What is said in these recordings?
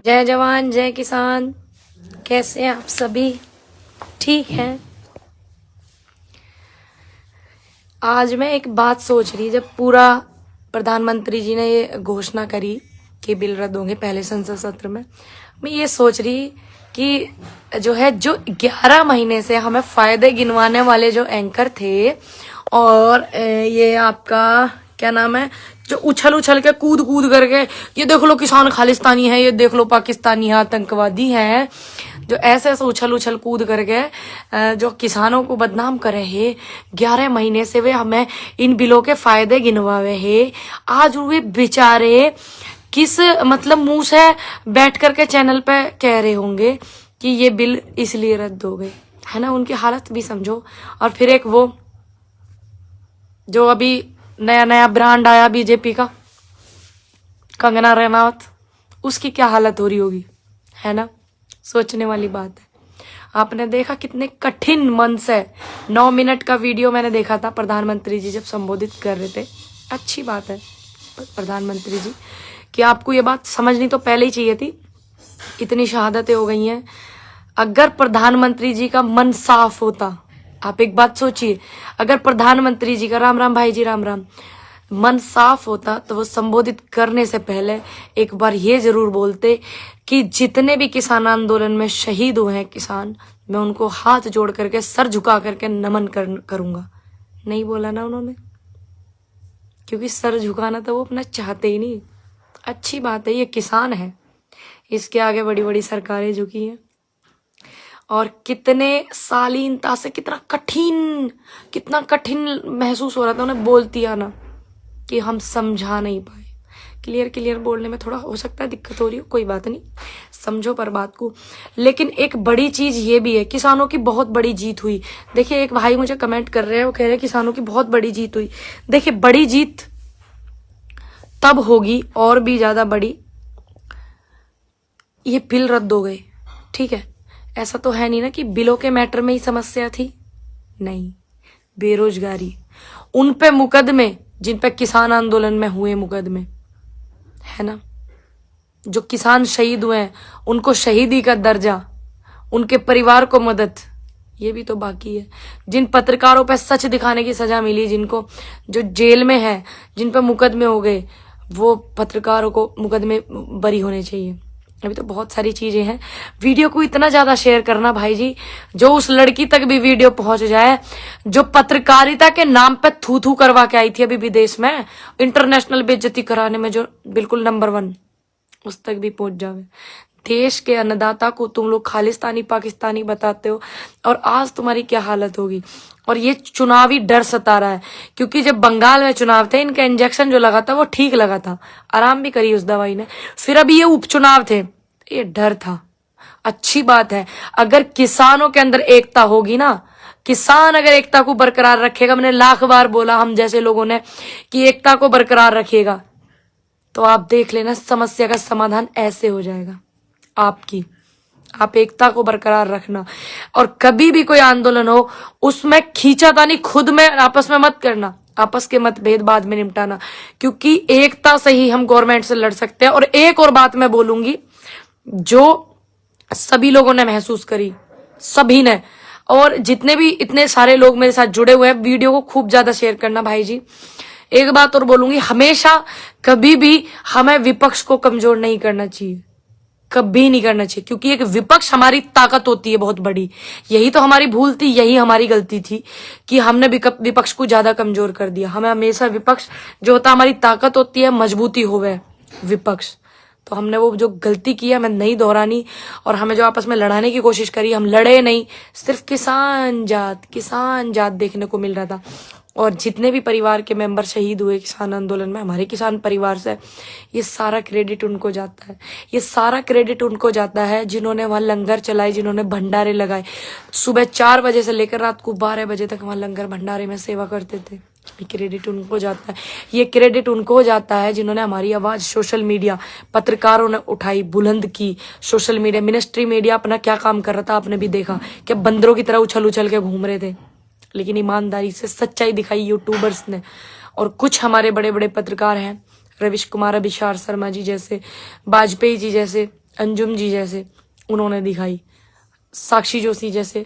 जय जवान जय किसान। कैसे हैं आप सभी? ठीक हैं। आज मैं एक बात सोच रही, जब पूरा प्रधानमंत्री जी ने ये घोषणा करी कि बिल रद्द होंगे पहले संसद सत्र में, मैं ये सोच रही कि जो 11 महीने से हमें फायदे गिनवाने वाले जो एंकर थे, और ये आपका क्या नाम है, जो उछल उछल के कूद कूद करके ये देख लो किसान खालिस्तानी है, ये देख लो पाकिस्तानी है, आतंकवादी है, जो ऐसे ऐसे उछल उछल कूद करके जो किसानों को बदनाम करे है, 11 महीने से वे हमें इन बिलों के फायदे गिनवावे है। आज वे बेचारे किस मतलब मुंह से बैठ करके चैनल पे कह रहे होंगे कि ये बिल इसलिए रद्द हो गए, है ना। उनकी हालत भी समझो। और फिर एक वो जो अभी नया नया ब्रांड आया बीजेपी का, कंगना रनावत, उसकी क्या हालत हो रही होगी, है ना। सोचने वाली बात है। आपने देखा कितने कठिन मन से 9 मिनट का वीडियो मैंने देखा था, प्रधानमंत्री जी जब संबोधित कर रहे थे। अच्छी बात है प्रधानमंत्री जी कि आपको ये बात समझनी तो पहले ही चाहिए थी। इतनी शहादतें हो गई हैं। अगर प्रधानमंत्री जी का मन साफ होता, आप एक बात सोचिए, अगर प्रधानमंत्री जी का, राम राम भाई जी, राम राम, मन साफ होता तो वो संबोधित करने से पहले एक बार ये जरूर बोलते कि जितने भी किसान आंदोलन में शहीद हुए हैं किसान, मैं उनको हाथ जोड़ करके सर झुका करके नमन करूंगा। नहीं बोला ना उन्होंने, क्योंकि सर झुकाना तो वो अपना चाहते ही नहीं। अच्छी बात है, ये किसान है, इसके आगे बड़ी बड़ी सरकारें झुकी हैं। और कितने शालीनता से, कितना कठिन महसूस हो रहा था उन्हें बोलती आना, कि हम समझा नहीं पाए। क्लियर बोलने में थोड़ा हो सकता है दिक्कत हो रही हो, कोई बात नहीं, समझो पर बात को। लेकिन एक बड़ी चीज ये भी है, किसानों की बहुत बड़ी जीत हुई। देखिए एक भाई मुझे कमेंट कर रहे हैं, वो कह रहे हैं किसानों की बहुत बड़ी जीत हुई। देखिए बड़ी जीत तब होगी और भी ज्यादा बड़ी, ये बिल रद्द हो गए, ठीक है। ऐसा तो है नहीं ना कि बिलों के मैटर में ही समस्या थी, नहीं। बेरोजगारी, उन पे मुकदमे जिन पे किसान आंदोलन में हुए मुकदमे, है ना। जो किसान शहीद हुए हैं उनको शहीदी का दर्जा, उनके परिवार को मदद, ये भी तो बाकी है। जिन पत्रकारों पे सच दिखाने की सजा मिली, जिनको जो जेल में है, जिन पे मुकदमे हो गए, वो पत्रकारों को मुकदमे बरी होने चाहिए। अभी तो बहुत सारी चीजें हैं। वीडियो को इतना ज्यादा शेयर करना भाई जी, जो उस लड़की तक भी वीडियो पहुंच जाए जो पत्रकारिता के नाम पे थू थू करवा के आई थी अभी विदेश में, इंटरनेशनल बेइज्जती कराने में जो बिल्कुल नंबर 1, उस तक भी पहुंच जावे। देश के अन्नदाता को तुम लोग खालिस्तानी पाकिस्तानी बताते हो, और आज तुम्हारी क्या हालत होगी। और ये चुनावी डर सता रहा है, क्योंकि जब बंगाल में चुनाव थे, इनका इंजेक्शन जो लगा था वो ठीक लगा था, आराम भी करी उस दवाई ने। फिर अभी ये उपचुनाव थे, ये डर था। अच्छी बात है, अगर किसानों के अंदर एकता होगी ना, किसान अगर एकता को बरकरार रखेगा, मैंने लाख बार बोला हम जैसे लोगों ने कि एकता को बरकरार रखेगा, तो आप देख लेना समस्या का समाधान ऐसे हो जाएगा आपकी। आप एकता को बरकरार रखना, और कभी भी कोई आंदोलन हो उसमें खींचातानी खुद में आपस में मत करना, आपस के मतभेद बाद में निपटाना, क्योंकि एकता से ही हम गवर्नमेंट से लड़ सकते हैं। और एक और बात मैं बोलूंगी जो सभी लोगों ने महसूस करी, सभी ने, और जितने भी इतने सारे लोग मेरे साथ जुड़े हुए हैं, वीडियो को खूब ज्यादा शेयर करना भाई जी। एक बात और बोलूंगी, हमेशा कभी भी हमें विपक्ष को कमजोर नहीं करना चाहिए, कभी नहीं करना चाहिए, क्योंकि एक विपक्ष हमारी ताकत होती है बहुत बड़ी। यही तो हमारी भूल थी, यही हमारी गलती थी कि हमने विपक्ष को ज्यादा कमजोर कर दिया। हमें हमेशा विपक्ष जो होता हमारी ताकत होती है, मजबूती होवे विपक्ष, तो हमने वो जो गलती की है हमें नहीं दोहरानी। और हमें जो आपस में लड़ाने की कोशिश करी, हम लड़े नहीं, सिर्फ किसान जात देखने को मिल रहा था। और जितने भी परिवार के मेंबर शहीद हुए किसान आंदोलन में, हमारे किसान परिवार से, ये सारा क्रेडिट उनको जाता है। ये सारा क्रेडिट उनको जाता है जिन्होंने वहां लंगर चलाए, जिन्होंने भंडारे लगाए। सुबह 4 बजे से लेकर रात को 12 बजे तक वहां लंगर भंडारे में सेवा करते थे। ये क्रेडिट उनको जाता है। ये क्रेडिट उनको जाता है जिन्होंने हमारी आवाज सोशल मीडिया, पत्रकारों ने उठाई, बुलंद की। सोशल मीडिया, मिनिस्ट्री मीडिया अपना क्या काम कर रहा था आपने भी देखा, कि बंदरों की तरह उछल उछल के घूम रहे थे, लेकिन ईमानदारी से सच्चाई दिखाई यूट्यूबर्स ने। और कुछ हमारे बड़े बड़े पत्रकार हैं, रविश कुमार, अभिषार शर्मा जी जैसे, वाजपेयी जी जैसे, अंजुम जी जैसे उन्होंने दिखाई, साक्षी जोशी जैसे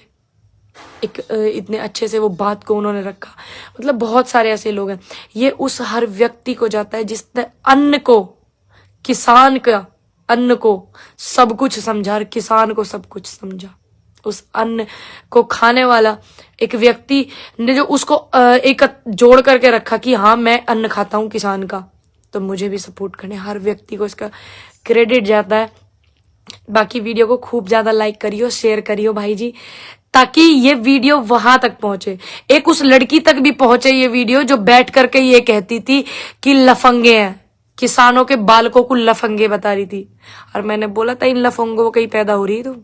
एक इतने अच्छे से वो बात को उन्होंने रखा। मतलब बहुत सारे ऐसे लोग हैं। ये उस हर व्यक्ति को जाता है जिसने अन्न को, किसान का अन्न को सब कुछ समझा और किसान को सब कुछ समझा। उस अन्न को खाने वाला एक व्यक्ति ने जो उसको एक जोड़ करके रखा कि हाँ मैं अन्न खाता हूं किसान का, तो मुझे भी सपोर्ट करने, हर व्यक्ति को इसका क्रेडिट जाता है। बाकी वीडियो को खूब ज्यादा लाइक करियो, शेयर करियो भाई जी, ताकि ये वीडियो वहां तक पहुंचे, एक उस लड़की तक भी पहुंचे ये वीडियो जो बैठ करके ये कहती थी कि लफंगे हैं, किसानों के बालकों को लफंगे बता रही थी। और मैंने बोला था इन लफंगों कहीं पैदा हो रही, तो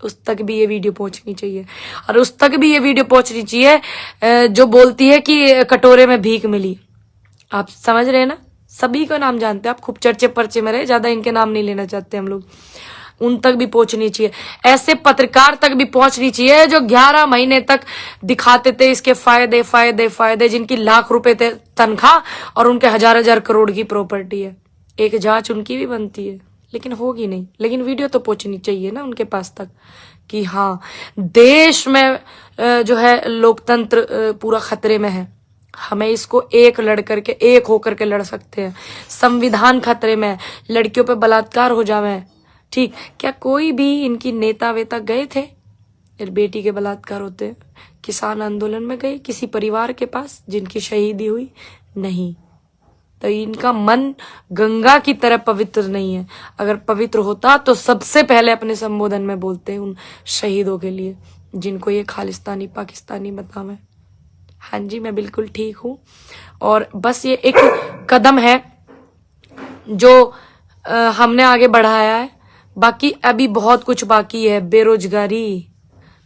उस तक भी ये वीडियो पहुंचनी चाहिए। और उस तक भी ये वीडियो पहुंचनी चाहिए जो बोलती है कि कटोरे में भीख मिली। आप समझ रहे हैं ना, सभी को नाम जानते हैं आप, खूब चर्चे पर्चे में रहे, ज्यादा इनके नाम नहीं लेना चाहते हम लोग। उन तक भी पहुंचनी चाहिए, ऐसे पत्रकार तक भी पहुंचनी चाहिए जो 11 महीने तक दिखाते थे इसके फायदे फायदे फायदे, जिनकी लाख रुपए थे तनख्वाह और उनके हजार हजार करोड़ की प्रॉपर्टी है। एक जांच उनकी भी बनती है, लेकिन होगी नहीं। लेकिन वीडियो तो पहुंचनी चाहिए ना उनके पास तक कि हाँ देश में जो है लोकतंत्र पूरा खतरे में है, हमें इसको एक लड़ करके, एक होकर के लड़ सकते हैं। संविधान खतरे में है, लड़कियों पे बलात्कार हो जावे, ठीक, क्या कोई भी इनकी नेता वेता गए थे बेटी के बलात्कार होते हैं? किसान आंदोलन में गए किसी परिवार के पास जिनकी शहीदी हुई? नहीं। तो इनका मन गंगा की तरह पवित्र नहीं है। अगर पवित्र होता तो सबसे पहले अपने संबोधन में बोलते हैं उन शहीदों के लिए जिनको ये खालिस्तानी पाकिस्तानी बतावे। हाँ जी, मैं बिल्कुल ठीक हूँ। और बस ये एक कदम है जो हमने आगे बढ़ाया है, बाकी अभी बहुत कुछ बाकी है। बेरोजगारी,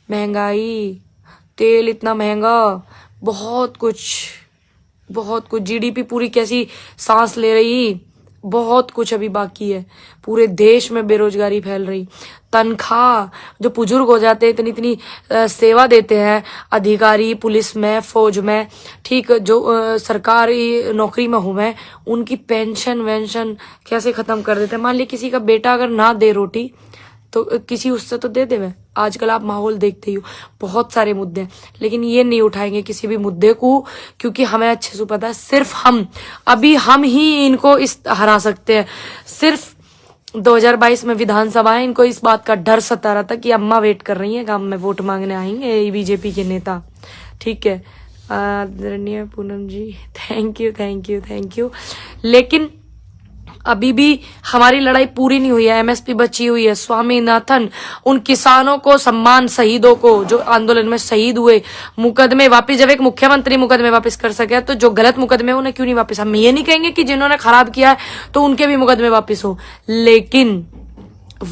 महंगाई, तेल इतना महंगा, बहुत कुछ जीडीपी पूरी कैसी सांस ले रही, बहुत कुछ अभी बाकी है। पूरे देश में बेरोजगारी फैल रही, तनख्वाह जो बुजुर्ग हो जाते हैं इतनी सेवा देते हैं अधिकारी पुलिस में फौज में, ठीक, जो सरकारी नौकरी में हुए उनकी पेंशन वेंशन कैसे खत्म कर देते हैं। मान लीजिए किसी का बेटा अगर ना दे रोटी तो किसी उससे तो दे देवे। आजकल आप माहौल देखते ही हो, बहुत सारे मुद्दे हैं, लेकिन ये नहीं उठाएंगे किसी भी मुद्दे को, क्योंकि हमें अच्छे से पता है सिर्फ हम ही इनको इस हरा सकते हैं। सिर्फ 2022 में विधानसभा है, इनको इस बात का डर सता रहा था कि अम्मा वेट कर रही है गांव में, वोट मांगने आएंगे बीजेपी के नेता, ठीक है। आदरणीय पूनम जी, थैंक यू। लेकिन अभी भी हमारी लड़ाई पूरी नहीं हुई है, एमएसपी बची हुई है। स्वामीनाथन, उन किसानों को सम्मान, शहीदों को जो आंदोलन में शहीद हुए, मुकदमे वापस, जब एक मुख्यमंत्री मुकदमे वापस कर सके तो जो गलत मुकदमे उन्हें क्यों नहीं वापस? हम ये नहीं कहेंगे कि जिन्होंने खराब किया है तो उनके भी मुकदमे वापस हो, लेकिन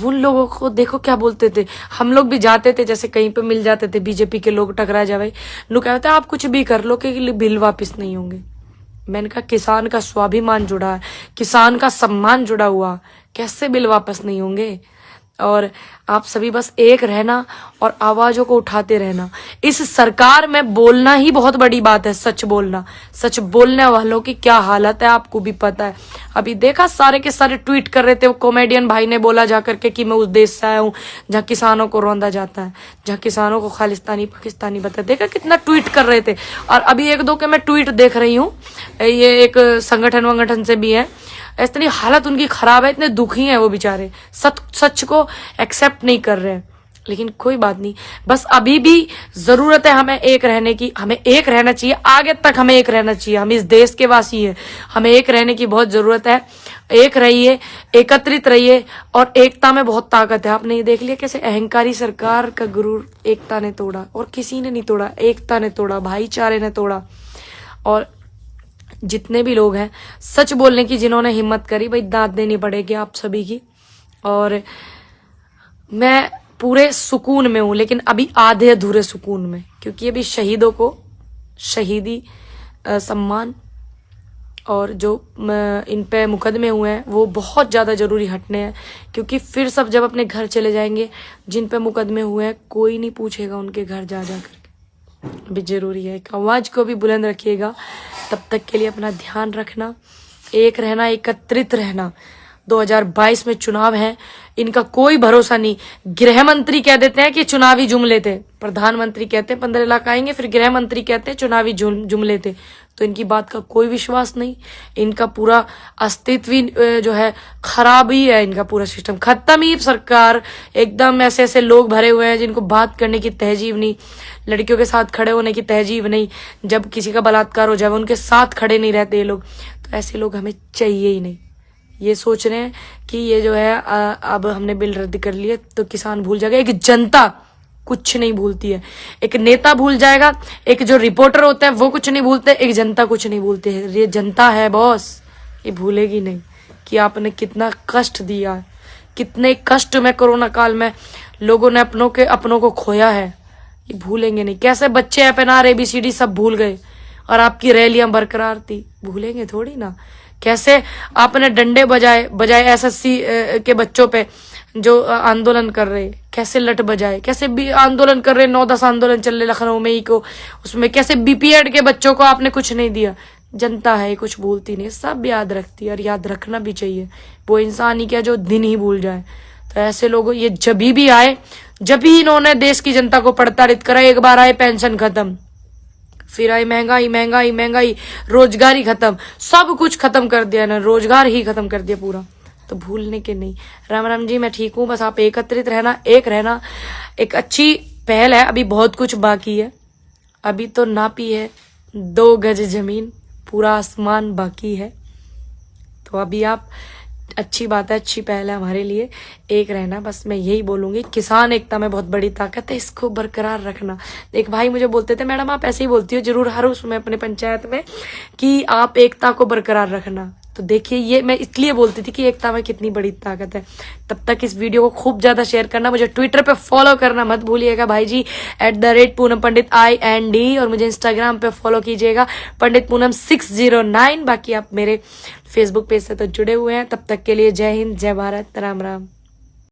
उन लोगों को देखो क्या बोलते थे। हम लोग भी जाते थे, जैसे कहीं पे मिल जाते थे बीजेपी के लोग, टकरा जाए, लोग कहते आप कुछ भी कर लो कि बिल वापस नहीं होंगे। मैंने कहा किसान का स्वाभिमान जुड़ा है, किसान का सम्मान जुड़ा हुआ, कैसे बिल वापस नहीं होंगे? और आप सभी बस एक रहना और आवाजों को उठाते रहना। इस सरकार में बोलना ही बहुत बड़ी बात है, सच बोलना। सच बोलने वालों की क्या हालत है आपको भी पता है। अभी देखा सारे के सारे ट्वीट कर रहे थे, वो कॉमेडियन भाई ने बोला जाकर के कि मैं उस देश से आया हूं जहाँ किसानों को रौंदा जाता है, जहाँ किसानों को खालिस्तानी पाकिस्तानी बताया। देखा कितना ट्वीट कर रहे थे। और अभी एक दो के मैं ट्वीट देख रही हूँ, ये एक संगठन वंगठन से भी है, इतनी हालत उनकी खराब है, इतने दुखी हैं वो बेचारे, सच को एक्सेप्ट नहीं कर रहे हैं। लेकिन कोई बात नहीं, बस अभी भी जरूरत है हमें एक रहने की, हमें एक रहना चाहिए, आगे तक हमें एक रहना चाहिए। हम इस देश के वासी हैं, हमें एक रहने की बहुत जरूरत है। एक रहिए, एकत्रित रहिए, और एकता में बहुत ताकत है। आपने ये देख लिया कैसे अहंकारी सरकार का गुरूर एकता ने तोड़ा, और किसी ने नहीं तोड़ा, एकता ने तोड़ा, भाईचारे ने तोड़ा। और जितने भी लोग हैं सच बोलने की जिन्होंने हिम्मत करी, भाई दाद देनी पड़ेगी आप सभी की। और मैं पूरे सुकून में हूं, लेकिन अभी आधे अधूरे सुकून में, क्योंकि अभी शहीदों को शहीदी सम्मान और जो इन पे मुकदमे हुए हैं वो बहुत ज़्यादा ज़रूरी हटने हैं। क्योंकि फिर सब जब अपने घर चले जाएंगे, जिन पे मुकदमे हुए हैं कोई नहीं पूछेगा उनके घर जा करके। भी जरूरी है, आवाज को भी बुलंद रखिएगा। तब तक के लिए अपना ध्यान रखना, एक रहना, एकत्रित रहना। 2022 में चुनाव है, इनका कोई भरोसा नहीं। गृह मंत्री कह देते हैं कि चुनावी जुमले थे, प्रधानमंत्री कहते हैं 15 लाख आएंगे, फिर गृह मंत्री कहते हैं चुनावी जुमले थे। तो इनकी बात का कोई विश्वास नहीं। इनका पूरा अस्तित्व जो है खराब ही है, इनका पूरा सिस्टम खत्म ही। सरकार एकदम ऐसे ऐसे लोग भरे हुए हैं जिनको बात करने की तहजीब नहीं, लड़कियों के साथ खड़े होने की तहजीब नहीं, जब किसी का बलात्कार हो जाए उनके साथ खड़े नहीं रहते ये लोग। तो ऐसे लोग हमें चाहिए ही नहीं। ये सोच रहे हैं कि ये जो है अब हमने बिल रद्द कर लिए तो किसान भूल जाएगा। एक जनता कुछ नहीं भूलती है। एक नेता भूल जाएगा, एक जो रिपोर्टर होता है वो कुछ नहीं भूलते, एक जनता कुछ नहीं भूलती है। ये जनता है बॉस, ये भूलेगी नहीं कि आपने कितना कष्ट दिया है, कितने कष्ट में कोरोना काल में लोगों ने अपनों को खोया है। ये भूलेंगे नहीं। कैसे बच्चे एपीआर ABCD सब भूल गए और आपकी रैलियां बरकरार थी, भूलेंगे थोड़ी ना। कैसे आपने डंडे बजाए SSC के बच्चों पे जो आंदोलन कर रहे, कैसे लट बजाए, कैसे भी आंदोलन कर रहे, 9-10 आंदोलन चल रहे लखनऊ में ही को, उसमें कैसे BPED के बच्चों को आपने कुछ नहीं दिया। जनता है, कुछ भूलती नहीं, सब याद रखती है और याद रखना भी चाहिए। वो इंसान ही क्या जो दिन ही भूल जाए। तो ऐसे लोगों ये जब भी आए, जब ही इन्होंने देश की जनता को प्रताड़ित करा। एक बार आए पेंशन खत्म, फिर आई महंगाई, रोजगारी खत्म, सब कुछ खत्म कर दिया ना, रोजगार ही खत्म कर दिया पूरा। तो भूलने के नहीं। राम राम जी, मैं ठीक हूँ, बस आप एकत्रित रहना, एक रहना। एक अच्छी पहल है, अभी बहुत कुछ बाकी है। अभी तो नापी है 2 गज जमीन, पूरा आसमान बाकी है। तो अभी आप, अच्छी बात है, अच्छी पहल है हमारे लिए। एक रहना, बस मैं यही बोलूंगी। किसान एकता में बहुत बड़ी ताकत है, इसको बरकरार रखना। एक भाई मुझे बोलते थे, मैडम आप ऐसे ही बोलती हो जरूर हर उसमें अपने पंचायत में कि आप एकता को बरकरार रखना। तो देखिए, ये मैं इसलिए बोलती थी कि एकता में कितनी बड़ी ताकत है। तब तक इस वीडियो को खूब ज्यादा शेयर करना, मुझे ट्विटर पे फॉलो करना मत भूलिएगा भाई जी, @पूनम पंडित IND, और मुझे इंस्टाग्राम पे फॉलो कीजिएगा पंडित पूनम 609। बाकी आप मेरे फेसबुक पेज से तो जुड़े हुए हैं। तब तक के लिए जय हिंद, जय भारत, राम राम।